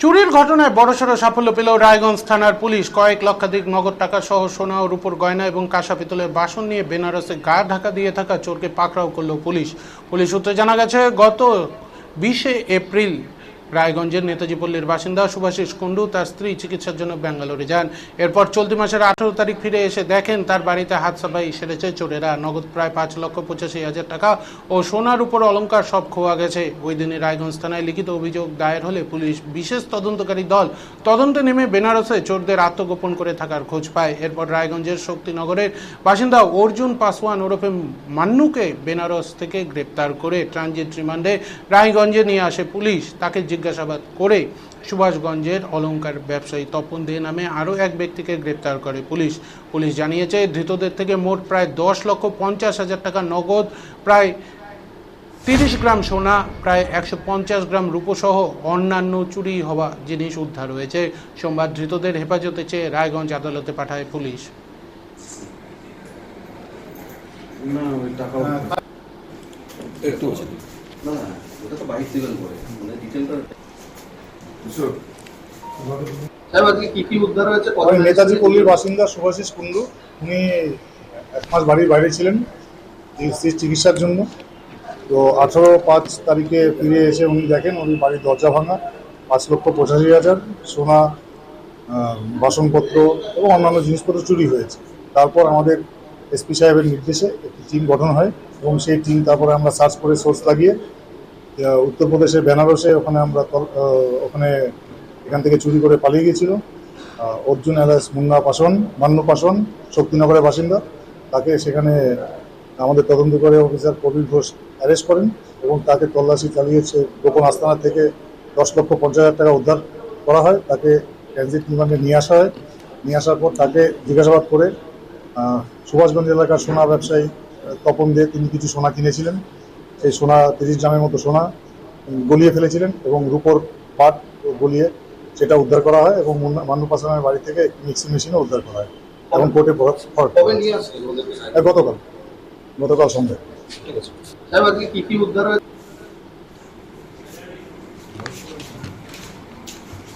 চুরির ঘটনায় বড়সড় সাফল্য পেল রায়গঞ্জ থানার পুলিশ। কয়েক লক্ষাধিক নগদ টাকা সহ সোনা ও রূপোর গয়না এবং কাঁসা পিতলের বাসন নিয়ে বেনারসে গা ঢাকা দিয়ে থাকা চোরকে পাকড়াও করল পুলিশ। পুলিশ সূত্রে জানা গেছে, গত 20শে এপ্রিল রায়গঞ্জের নেতাজি পল্লীর বাসিন্দা শুভাশিস কুণ্ডু তার স্ত্রী চিকিৎসার জন্য ব্যাঙ্গালোরে যান। এরপর চলতি মাসের 18 তারিখ ফিরে এসে দেখেন তার বাড়িতে হাত সাফাই সেরেছে চোরেরা। নগদ প্রায় 5,85,000 টাকা ও সোনার উপর অলংকার সব খোয়া গেছে। ওই দিনে রায়গঞ্জ থানায় লিখিত অভিযোগ দায়ের হলে পুলিশ বিশেষ তদন্তকারী দল তদন্তে নেমে বেনারসে চোরদের আত্মগোপন করে থাকার খোঁজ পায়। এরপর রায়গঞ্জের শক্তিনগরের বাসিন্দা অর্জুন পাসওয়ান ওরফে মান্নুকে বেনারস থেকে গ্রেপ্তার করে ট্রানজিট রিমান্ডে রায়গঞ্জে নিয়ে আসে পুলিশ। তাকে জিজ্ঞাসাবাদ করে সুভাষগঞ্জের অলংকার ব্যবসায়ী তপন দে নামে আরও এক ব্যক্তিকে গ্রেপ্তার করে পুলিশ। পুলিশ জানিয়েছে, ধৃতদের থেকে মোট প্রায় 10,50,000 টাকা নগদ, প্রায় 30 গ্রাম সোনা, প্রায় 150 গ্রাম রূপসহ অন্যান্য চুরি হওয়া জিনিস উদ্ধার হয়েছে। সোমবার ধৃতদের হেফাজতে চেয়ে রায়গঞ্জ আদালতে পাঠায় পুলিশ। নেতাজি পল্লীর বাসিন্দা শুভাশিস কুণ্ডু, উনি 1 মাস বাড়ির বাইরে ছিলেন চিকিৎসার জন্য। তো 18/5 তারিখে ফিরে এসে উনি দেখেন উনি বাড়ির দরজা ভাঙা, 5,85,000 সোনা, বাসনপত্র এবং অন্যান্য জিনিসপত্র চুরি হয়েছে। তারপর আমাদের এসপি সাহেবের নির্দেশে একটি টিম গঠন হয় এবং সেই টিম তারপরে আমরা সার্চ করে সোর্স লাগিয়ে উত্তরপ্রদেশের বেনারসে ওখানে এখান থেকে চুরি করে পালিয়ে গিয়েছিল অর্জুন এলাস মান্নু পাসওয়ান, শক্তিনগরের বাসিন্দা। তাকে সেখানে আমাদের তদন্ত করে অফিসার প্রবীর ঘোষ অ্যারেস্ট করেন এবং তাকে তল্লাশি চালিয়েছে। গোপন আস্তানা থেকে 10,50,000 টাকা উদ্ধার করা হয়। তাকে ট্রানজিট রিমান্ডে নিয়ে আসা হয়। নিয়ে আসার পর তাকে জিজ্ঞাসাবাদ করে সুভাষগঞ্জ এলাকার সোনা ব্যবসায়ী তপন দে, তিনি কিছু সোনা কিনেছিলেন। সেই সোনা 30 গ্রামের মতো সোনা গলিয়ে ফেলেছিলেন এবং রূপোর পাট গলিয়ে সেটা উদ্ধার করা হয় এবং মান্নু পাসওয়ানের বাড়ি থেকে মিক্সিং মেশিনও উদ্ধার করা হয় এবং কোর্টে গতকাল সন্ধ্যায়। কি উদ্ধার হয়?